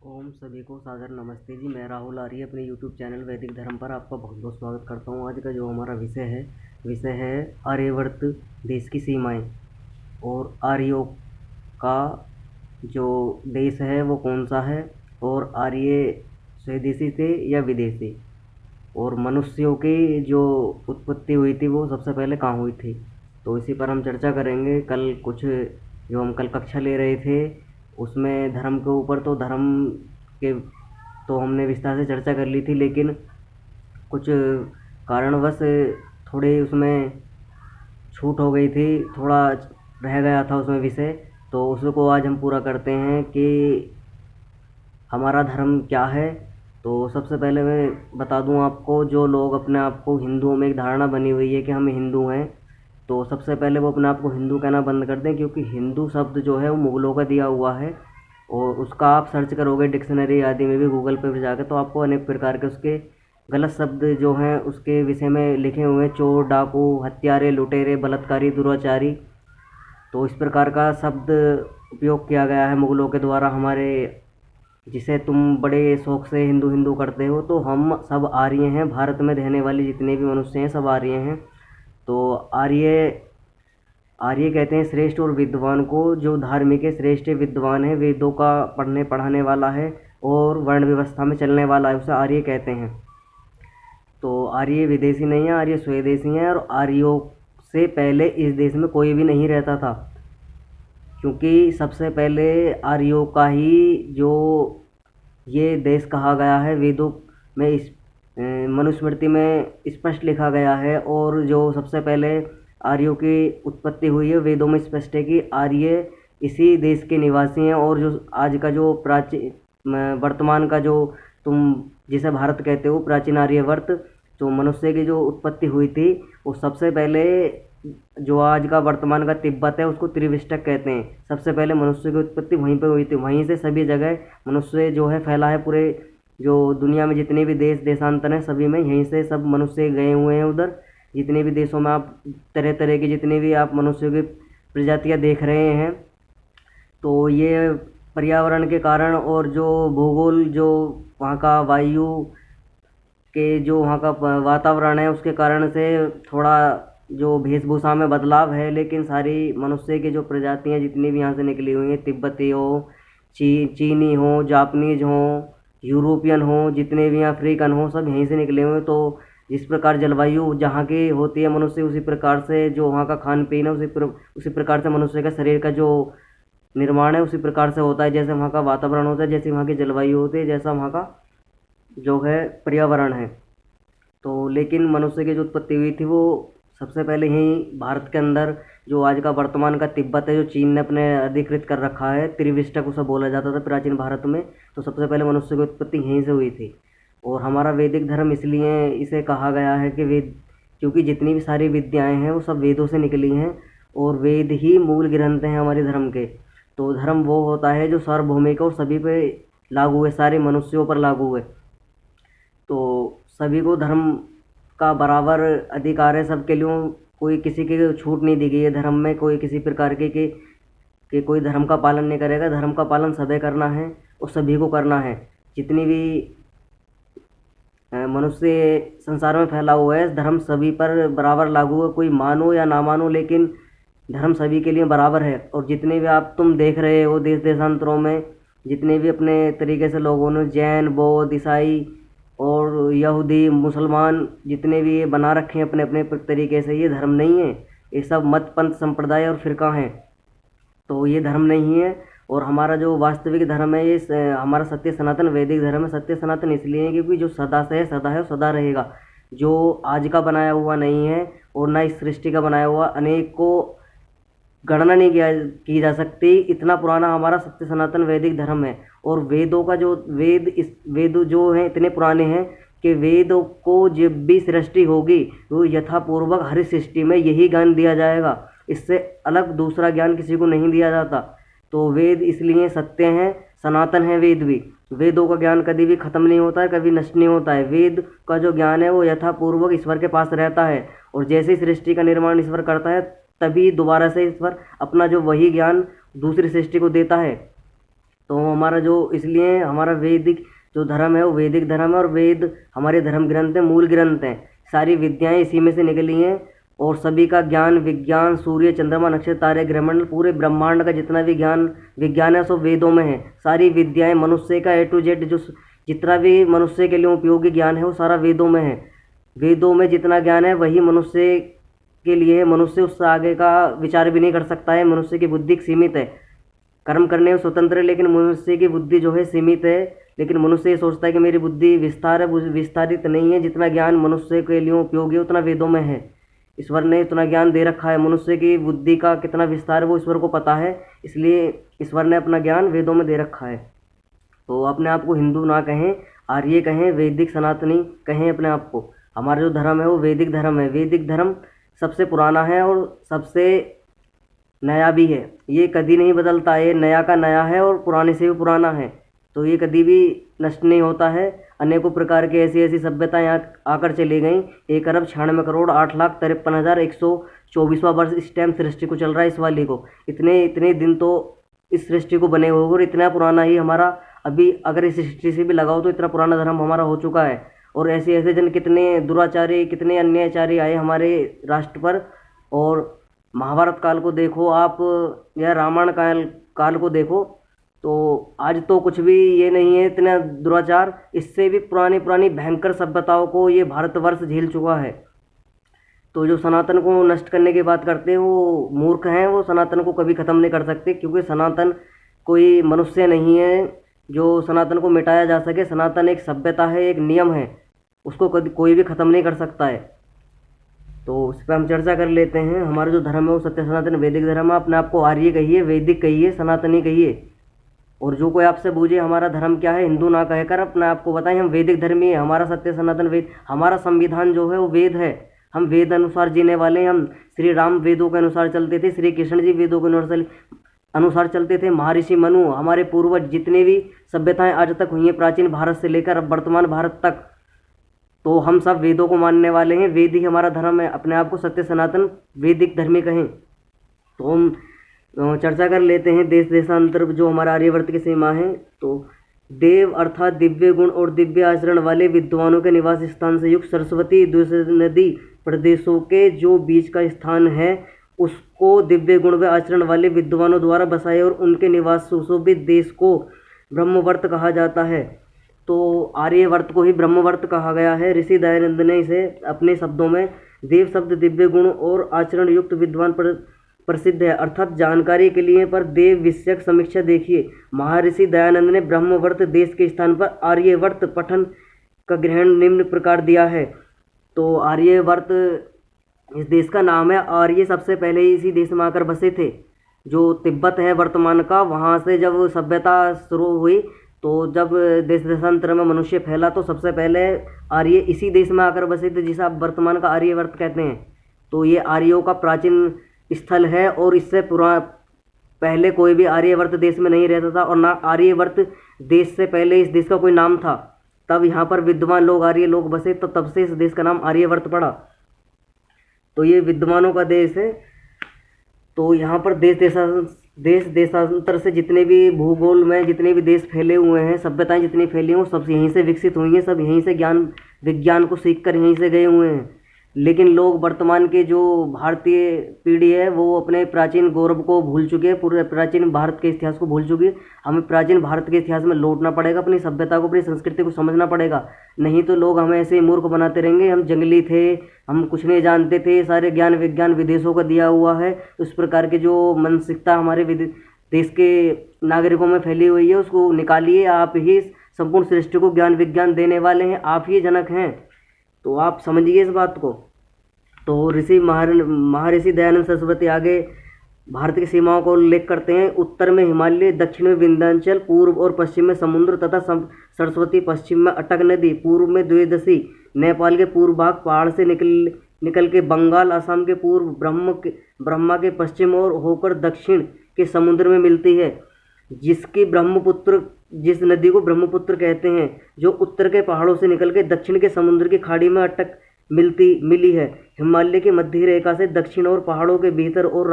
ओम सभी को सादर नमस्ते जी। मैं राहुल आर्य अपने यूट्यूब चैनल वैदिक धर्म पर आपका बहुत बहुत स्वागत करता हूँ। आज का जो हमारा विषय है आर्यवर्त देश की सीमाएं और आर्यों का जो देश है वो कौन सा है, और आर्य स्वदेशी थे या विदेशी, और मनुष्यों की जो उत्पत्ति हुई थी वो सबसे पहले कहाँ हुई थी। तो इसी पर हम चर्चा करेंगे। कल कुछ जो हम कल कक्षा ले रहे थे उसमें धर्म के ऊपर, तो धर्म के तो हमने विस्तार से चर्चा कर ली थी, लेकिन कुछ कारणवश थोड़ी उसमें छूट हो गई थी, थोड़ा रह गया था उसमें विषय। तो उसको आज हम पूरा करते हैं कि हमारा धर्म क्या है। तो सबसे पहले मैं बता दूं आपको, जो लोग अपने आप को हिंदुओं में एक धारणा बनी हुई है कि हम हिंदू हैं, तो सबसे पहले वो अपने आप को हिंदू कहना बंद कर दें, क्योंकि हिंदू शब्द जो है वो मुग़लों का दिया हुआ है। और उसका आप सर्च करोगे डिक्शनरी आदि में भी, गूगल पे भी जाकर, तो आपको अनेक प्रकार के उसके गलत शब्द जो हैं उसके विषय में लिखे हुए हैं। चोर, डाकू, हत्यारे, लुटेरे, बलात्कारी, दुराचारी। तो इस प्रकार का शब्द उपयोग किया गया है मुग़लों के द्वारा हमारे, जिसे तुम बड़े शौक से हिंदू हिंदू करते हो। तो हम सब आर्य हैं, भारत में रहने वाले जितने भी मनुष्य हैं सब आर्य हैं। तो आर्य आर्य कहते हैं श्रेष्ठ और विद्वान को। जो धार्मिक है, श्रेष्ठ विद्वान है, वेदों का पढ़ने पढ़ाने वाला है और वर्ण व्यवस्था में चलने वाला है, उसे आर्य कहते हैं। तो आर्य विदेशी नहीं है, आर्य स्वदेशी हैं। और आर्यों से पहले इस देश में कोई भी नहीं रहता था, क्योंकि सबसे पहले आर्यों का ही जो ये देश कहा गया है वेदों में, इस मनुस्मृति में स्पष्ट लिखा गया है। और जो सबसे पहले आर्यों की उत्पत्ति हुई है, वेदों में स्पष्ट है कि आर्य इसी देश के निवासी हैं। और जो आज का जो प्राचीन वर्तमान का जो तुम जिसे भारत कहते हो, प्राचीन आर्यवर्त, जो मनुष्य की जो उत्पत्ति हुई थी वो सबसे पहले, जो आज का वर्तमान का तिब्बत है, उसको त्रिविष्टक कहते हैं। सबसे पहले मनुष्य की उत्पत्ति वहीं पे हुई थी, वहीं से सभी जगह मनुष्य जो है फैला है। पूरे जो दुनिया में जितने भी देश देशांतर हैं सभी में यहीं से सब मनुष्य गए हुए हैं उधर। जितने भी देशों में आप तरह तरह की जितने भी आप मनुष्यों की प्रजातियां देख रहे हैं, तो ये पर्यावरण के कारण और जो भूगोल, जो वहाँ का वायु के जो वहाँ का वातावरण है उसके कारण से थोड़ा जो वेशभूषा में बदलाव है। लेकिन सारी मनुष्य की जो प्रजातियाँ जितनी भी यहाँ से निकली हुई हैं, तिब्बती हो, चीनी हो, जापानीज हो, यूरोपियन हो, जितने भी अफ्रीकन हो, सब यहीं से निकले हुए हैं। तो जिस प्रकार जलवायु जहाँ की होती है मनुष्य, उसी प्रकार से जो वहाँ का खान पीन है, उसी प्रकार से मनुष्य का शरीर का जो निर्माण है उसी प्रकार से होता है। जैसे वहाँ का वातावरण होता है, जैसी वहाँ की जलवायु होती है, जैसा वहाँ का जो है पर्यावरण है। तो लेकिन मनुष्य की जो उत्पत्ति हुई थी वो सबसे पहले यहीं भारत के अंदर, जो आज का वर्तमान का तिब्बत है, जो चीन ने अपने अधिकृत कर रखा है, त्रिविष्टक उसे बोला जाता था प्राचीन भारत में। तो सबसे पहले मनुष्य की उत्पत्ति यहीं से हुई थी। और हमारा वैदिक धर्म इसलिए इसे कहा गया है कि वेद, क्योंकि जितनी भी सारी विद्याएं हैं वो सब वेदों से निकली हैं, और वेद ही मूल ग्रंथ हैं हमारे धर्म के। तो धर्म वो होता है जो सार्वभौमिक और सभी पे लागू है, सारे मनुष्यों पर लागू है। तो सभी को धर्म का बराबर अधिकार है सबके लिए। कोई किसी की छूट नहीं दी गई है धर्म में, कोई किसी प्रकार की कि कोई धर्म का पालन नहीं करेगा। धर्म का पालन सभी करना है और सभी को करना है। जितनी भी मनुष्य संसार में फैला हुआ है, धर्म सभी पर बराबर लागू है, कोई मानो या ना मानो, लेकिन धर्म सभी के लिए बराबर है। और जितने भी आप तुम देख रहे हो देश देशांतरों में, जितने भी अपने तरीके से लोगों ने जैन, बौद्ध, ईसाई और यहूदी, मुसलमान, जितने भी ये बना रखे हैं अपने अपने तरीके से, ये धर्म नहीं है। ये सब मत पंथ संप्रदाय और फिरका हैं। तो ये धर्म नहीं है। और हमारा जो वास्तविक धर्म है, ये हमारा सत्य सनातन वैदिक धर्म है। सत्य सनातन इसलिए है क्योंकि जो सदा से है, सदा है और सदा रहेगा। जो आज का बनाया हुआ नहीं है और ना इस सृष्टि का बनाया हुआ, अनेक को गणना नहीं की जा सकती, इतना पुराना हमारा सत्य सनातन वैदिक धर्म है। और वेदों का जो वेद जो हैं इतने पुराने हैं कि वेदों को जब भी सृष्टि होगी तो यथापूर्वक हर सृष्टि में यही ज्ञान दिया जाएगा। इससे अलग दूसरा ज्ञान किसी को नहीं दिया जाता। तो वेद इसलिए सत्य हैं, सनातन है वेद भी। वेदों का ज्ञान कभी भी खत्म नहीं होता है, कभी नष्ट नहीं होता है। वेद का जो ज्ञान है वो यथापूर्वक ईश्वर के पास रहता है। और जैसे ही सृष्टि का निर्माण ईश्वर करता है, तभी दोबारा से ईश्वर अपना जो वही ज्ञान दूसरी सृष्टि को देता है। तो हमारा जो इसलिए हमारा वैदिक जो धर्म है वो वैदिक धर्म है, और वेद हमारे धर्म ग्रंथ हैं, मूल ग्रंथ हैं। सारी विद्याएं इसी में से निकली हैं, और सभी का ज्ञान विज्ञान, सूर्य चंद्रमा नक्षत्र तारे ग्रहमंडल पूरे ब्रह्मांड का जितना भी ज्ञान विज्ञान है सब वेदों में है। सारी विद्याएं मनुष्य का A to Z जो जितना भी मनुष्य के लिए उपयोगी ज्ञान है वो सारा वेदों में है। वेदों में जितना ज्ञान है वही मनुष्य के लिए है। मनुष्य उससे आगे का विचार भी नहीं कर सकता है। मनुष्य की बुद्धि सीमित है, कर्म करने में स्वतंत्र है, लेकिन मनुष्य की बुद्धि जो है सीमित है। लेकिन मनुष्य ये सोचता है कि मेरी बुद्धि विस्तार है, विस्तारित नहीं है। जितना ज्ञान मनुष्य के लिए उपयोगी है उतना वेदों में है। ईश्वर ने इतना ज्ञान दे रखा है, मनुष्य की बुद्धि का कितना विस्तार है वो ईश्वर को पता है, इसलिए ईश्वर ने अपना ज्ञान वेदों में दे रखा है। तो अपने आप को हिंदू ना कहें, आर्य कहें, वैदिक सनातनी कहें अपने आप को। हमारा जो धर्म है वो वैदिक धर्म है। वैदिक धर्म सबसे पुराना है और सबसे नया भी है। ये कभी नहीं बदलता, ये नया का नया है और पुराने से भी पुराना है, तो ये कभी भी नष्ट नहीं होता है। अनेकों प्रकार की ऐसी ऐसी सभ्यताएं यहाँ आकर चली गई। 1,96,08,53,124वां वर्ष इस टाइम सृष्टि को चल रहा है, इस वाली को। इतने इतने दिन तो इस सृष्टि को बने हुए और इतना पुराना ही हमारा अभी अगर इस सृष्टि से भी लगाओ तो इतना पुराना धर्म हमारा हो चुका है। और ऐसे ऐसे जन कितने दुराचारी कितने अन्यायचारी आए हमारे राष्ट्र पर। और महाभारत काल को देखो आप या रामायण काल को देखो, तो आज तो कुछ भी ये नहीं है इतना दुराचार। इससे भी पुरानी पुरानी भयंकर सभ्यताओं को ये भारतवर्ष झेल चुका है। तो जो सनातन को नष्ट करने की बात करते हैं वो मूर्ख हैं, वो सनातन को कभी ख़त्म नहीं कर सकते, क्योंकि सनातन कोई मनुष्य नहीं है जो सनातन को मिटाया जा सके। सनातन एक सभ्यता है, एक नियम है, उसको कभी कोई भी ख़त्म नहीं कर सकता है। तो उस पर हम चर्चा कर लेते हैं। हमारा जो धर्म है वो सत्य सनातन वैदिक धर्म है। अपने आप को आर्य कहिए, वैदिक कहिए, सनातनी कहिए। और जो कोई आपसे पूछे हमारा धर्म क्या है, हिंदू ना कहकर अपने आप को बताएं हम वैदिक धर्मी है। हमारा सत्य सनातन वेद, हमारा संविधान जो है वो वेद है। हम वेद अनुसार जीने वाले हैं। हम श्री राम वेदों के अनुसार चलते थे, श्री कृष्ण जी वेदों के अनुसार चलते थे। महर्षि मनु हमारे पूर्वज जितने भी सभ्यताएं आज तक हुई हैं प्राचीन भारत से लेकर अब वर्तमान भारत तक, तो हम सब वेदों को मानने वाले हैं। वेद ही हमारा धर्म है। अपने आप को सत्य सनातन वैदिक धर्मी कहें। तो हम चर्चा कर लेते हैं देश देशांतर जो हमारा आर्यवर्त की सीमा है। तो देव अर्थात दिव्य गुण और दिव्य आचरण वाले विद्वानों के निवास स्थान से युक्त सरस्वती नदी प्रदेशों के जो बीच का स्थान है उसको दिव्य गुण व आचरण वाले विद्वानों द्वारा बसाए और उनके निवास सुशोभित देश को ब्रह्मवर्त कहा जाता है। तो आर्यवर्त को ही ब्रह्मवर्त कहा गया है। ऋषि दयानंद ने इसे अपने शब्दों में देव शब्द दिव्य गुण और आचरण युक्त विद्वान प्रसिद्ध है अर्थात जानकारी के लिए। पर देव विषयक समीक्षा देखिए। महर्षि दयानंद ने ब्रह्मवर्त देश के स्थान पर आर्यवर्त पठन का ग्रहण निम्न प्रकार दिया है। तो आर्यवर्त इस देश का नाम है। आर्य सबसे पहले इसी देश में आकर बसे थे। जो तिब्बत है वर्तमान का, वहाँ से जब सभ्यता शुरू हुई तो जब देश देशांतर में मनुष्य फैला तो सबसे पहले आर्य इसी देश में आकर बसे थे जिसे आप वर्तमान का आर्यवर्त कहते हैं। तो ये आर्यों का प्राचीन स्थल है और इससे पहले कोई भी आर्यवर्त देश में नहीं रहता था और ना आर्यवर्त देश से पहले इस देश का कोई नाम था। तब यहाँ पर विद्वान लोग आर्य लोग बसे तो तब से इस देश का नाम आर्यवर्त पड़ा। तो ये विद्वानों का देश है। तो यहाँ पर देश देशांतर से जितने भी भूगोल में जितने भी देश फैले हुए हैं, सभ्यताएं जितनी फैली हुई सब यहीं से विकसित हुई हैं। सब यहीं से ज्ञान विज्ञान को सीखकर यहीं से गए हुए हैं। लेकिन लोग वर्तमान के जो भारतीय पीढ़ी है वो अपने प्राचीन गौरव को भूल चुके हैं, पूरे प्राचीन भारत के इतिहास को भूल चुकी है। हमें प्राचीन भारत के इतिहास में लौटना पड़ेगा, अपनी सभ्यता को अपनी संस्कृति को समझना पड़ेगा। नहीं तो लोग हमें ऐसे ही मूर्ख बनाते रहेंगे, हम जंगली थे, हम कुछ नहीं जानते थे, सारे ज्ञान विज्ञान विदेशों का दिया हुआ है। उस प्रकार की जो मानसिकता हमारे देश के नागरिकों में फैली हुई है उसको निकालिए। आप ही संपूर्ण सृष्टि को ज्ञान विज्ञान देने वाले हैं, आप ही जनक हैं। तो आप समझिए इस बात को। तो महर्षि दयानंद सरस्वती आगे भारत की सीमाओं को उल्लेख करते हैं। उत्तर में हिमालय, दक्षिण में विंध्याचल, पूर्व और पश्चिम में समुद्र तथा सरस्वती, पश्चिम में अटक नदी, पूर्व में द्वादशी, नेपाल के पूर्व भाग पहाड़ से निकल के बंगाल, असम के पूर्व, ब्रह्मा के पश्चिम और होकर दक्षिण के समुद्र में मिलती है। जिस नदी को ब्रह्मपुत्र कहते हैं, जो उत्तर के पहाड़ों से निकल के दक्षिण के समुद्र की खाड़ी में मिली है। हिमालय की मध्य रेखा से दक्षिण और पहाड़ों के भीतर और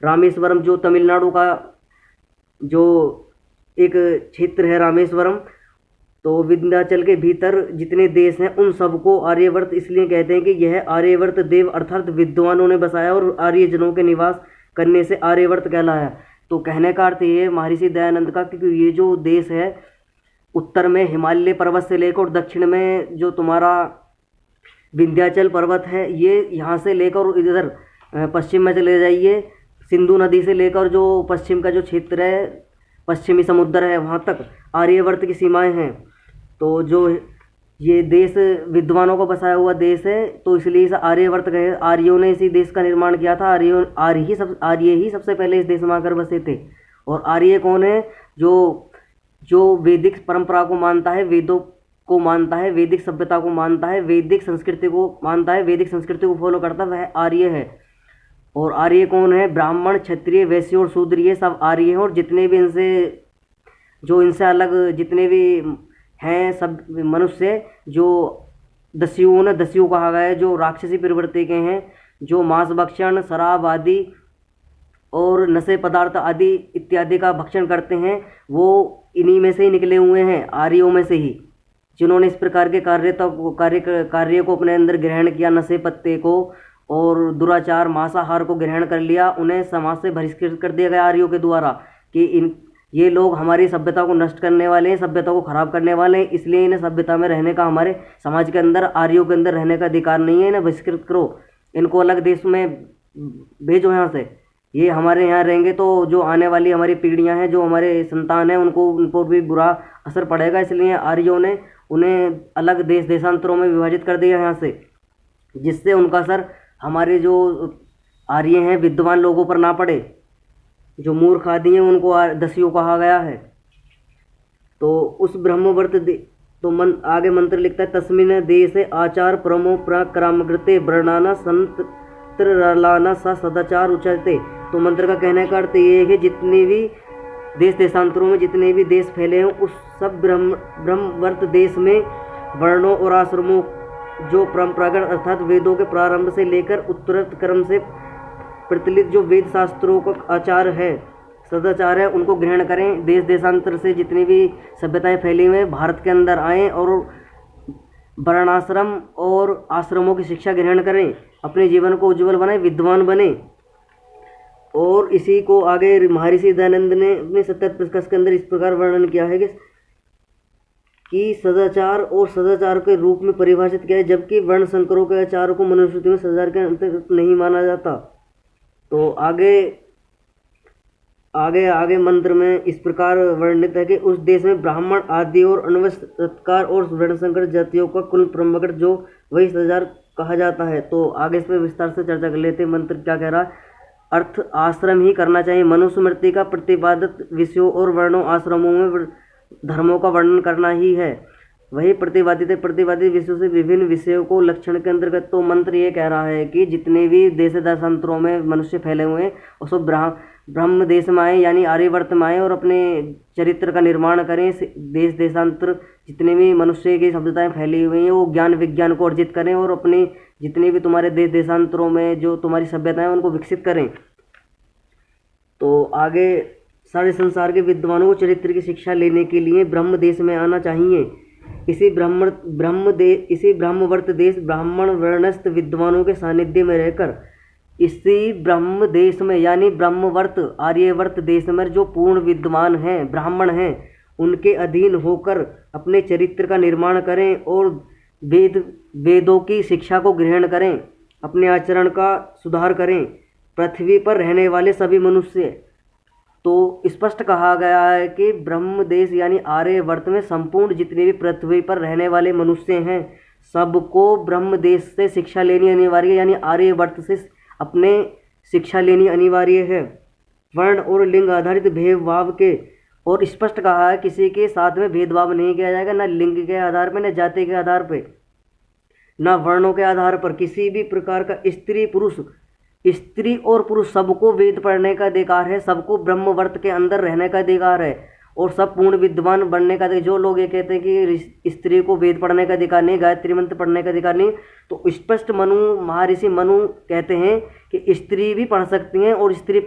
रामेश्वरम जो तमिलनाडु का जो एक क्षेत्र है रामेश्वरम। तो विंध्याचल के भीतर जितने देश हैं उन सबको आर्यवर्त इसलिए कहते हैं कि यह आर्यवर्त देव अर्थात विद्वानों ने बसाया और आर्यजनों के निवास करने से आर्यवर्त कहलाया। तो कहने का अर्थ ये महर्षि दयानंद का कि ये जो देश है उत्तर में हिमालय पर्वत से लेकर और दक्षिण में जो तुम्हारा विंध्याचल पर्वत है, ये यहाँ से लेकर इधर पश्चिम में चले जाइए, सिंधु नदी से लेकर जो पश्चिम का जो क्षेत्र है, पश्चिमी समुद्र है, वहाँ तक आर्यवर्त की सीमाएं हैं। तो जो ये देश विद्वानों को बसाया हुआ देश है, तो इसलिए इसे आर्यवर्त कहे। आर्यों ने इसी देश का निर्माण किया था। आर्य ही सबसे पहले इस देश में आकर बसे थे। और आर्य कौन है? जो वैदिक परंपरा को मानता है, वेदों को मानता है, वैदिक सभ्यता को मानता है, वैदिक संस्कृति को मानता है, वैदिक संस्कृति को फॉलो करता है, वह आर्य है। और आर्य कौन है? ब्राह्मण, क्षत्रिय, वैश्य और शूद्र, ये सब आर्य हैं। और जितने भी इनसे अलग जितने भी हैं सब मनुष्य, जो दस्यु कहा गया है, जो राक्षसी प्रवृत्ति के हैं, जो मांस भक्षण, शराब आदि और नशे पदार्थ आदि इत्यादि का भक्षण करते हैं, वो इन्हीं में से ही निकले हुए हैं, आर्यों में से ही, जिन्होंने इस प्रकार के कार्य को अपने अंदर ग्रहण किया, नशे पत्ते को और दुराचार मांसाहार को ग्रहण कर लिया। उन्हें समाज से बहिष्कृत कर दिया गया आर्यों के द्वारा कि ये लोग हमारी सभ्यता को नष्ट करने वाले हैं, सभ्यता को खराब करने वाले हैं, इसलिए इन्हें सभ्यता में रहने का, हमारे समाज के अंदर आर्यों के अंदर रहने का अधिकार नहीं है, इन्हें बहिष्कृत करो, इनको अलग देश में भेजो यहाँ से। ये हमारे यहाँ रहेंगे तो जो आने वाली हमारी पीढ़ियाँ हैं, जो हमारे संतान हैं, उन पर भी बुरा असर पड़ेगा। इसलिए आर्यों ने उन्हें अलग देशांतरों में विभाजित कर दिया यहाँ से, जिससे उनका असर हमारे जो आर्य हैं विद्वान लोगों पर ना पड़े। जो मूर्ख आदि हैं उनको दस्यु कहा गया है। तो उस ब्रह्मवर्त तो आगे मंत्र लिखता है, तस्मिन् देशे आचार परमो पराक्रमकृते वर्णाना संतरलाना सा सदाचार उच्यते। तो मंत्र का कहने का अर्थ ये है कि जितने भी देशांतरों में जितने भी देश फैले हैं, उस सब ब्रह्मवर्त देश में वर्णों और आश्रमों जो परंपरागत अर्थात वेदों के प्रारंभ से लेकर उत्तरोत्तर क्रम से प्रचलित जो वेद शास्त्रों का आचार है, सदाचार है, उनको ग्रहण करें। देशांतर से जितनी भी सभ्यताएं फैली हुई हैं भारत के अंदर आएँ और वर्णाश्रम और आश्रमों की शिक्षा ग्रहण करें, अपने जीवन को उज्जवल बनाएं, विद्वान बने। और इसी को आगे महर्षि दयानंद ने अपने 70 प्रकर्ष के अंदर इस प्रकार वर्णन किया है कि सदाचार और सदाचार के रूप में परिभाषित किया है, जबकि वर्ण संकरों के आचार को मनुस्मृति में सदाचार के अंतर्गत नहीं माना जाता। तो आगे मंत्र में इस प्रकार वर्णित है कि उस देश में ब्राह्मण आदि और अन्वस्कार और वर्णसंकर जातियों का कुल परंपरागत जो वही सदाचार कहा जाता है। तो आगे इस पर विस्तार से चर्चा कर लेते हैं। मंत्र क्या कह रहा है? अर्थ आश्रम ही करना चाहिए। मनुस्मृति का प्रतिपादित विषयों और वर्णों आश्रमों में धर्मों का वर्णन करना ही है। वही प्रतिपादित विषयों से विभिन्न विषयों को लक्षण के अंतर्गत। तो मंत्र ये कह रहा है कि जितने भी देशांतरों में मनुष्य फैले हुए हैं वो सब ब्रह्म देश में आए, यानी आर्यवर्त में आए और अपने चरित्र का निर्माण करें। देशांतर जितने भी मनुष्य की सभ्यताएं फैली हुई हैं वो ज्ञान विज्ञान को अर्जित करें और अपने जितने भी तुम्हारे देशांतरों में जो तुम्हारी सभ्यताएं उनको विकसित करें। तो आगे सारे संसार के विद्वानों को चरित्र की शिक्षा लेने के लिए ब्रह्म देश में आना चाहिए। इसी ब्रह्मवर्त देश ब्राह्मण वर्णस्थ विद्वानों के सानिध्य में रहकर इसी ब्रह्म देश में यानी ब्रह्मवर्त आर्यवर्त देश में जो पूर्ण विद्वान हैं, ब्राह्मण हैं, उनके अधीन होकर अपने चरित्र का निर्माण करें और वेदों की शिक्षा को ग्रहण करें, अपने आचरण का सुधार करें। पृथ्वी पर रहने वाले सभी मनुष्य, तो स्पष्ट कहा गया है कि ब्रह्म देश यानी आर्यवर्त में संपूर्ण जितने भी पृथ्वी पर रहने वाले मनुष्य हैं सबको ब्रह्म देश से शिक्षा लेनी अनिवार्य है, यानी आर्यवर्त से अपने शिक्षा लेनी अनिवार्य है। वर्ण और लिंग आधारित भेदभाव के और स्पष्ट कहा है किसी के साथ में भेदभाव नहीं किया जाएगा, न लिंग के आधार पर, न जाति के आधार पर, न वर्णों के आधार पर। किसी भी प्रकार का स्त्री और पुरुष सबको वेद पढ़ने का अधिकार है, सबको ब्रह्मवर्त के अंदर रहने का अधिकार है और सब पूर्ण विद्वान बनने का। जो लोग ये कहते हैं कि स्त्री को वेद पढ़ने का अधिकार नहीं, गायत्री मंत्र पढ़ने का अधिकार नहीं, तो स्पष्ट महर्षि मनु कहते हैं कि स्त्री भी पढ़ सकती हैं और स्त्री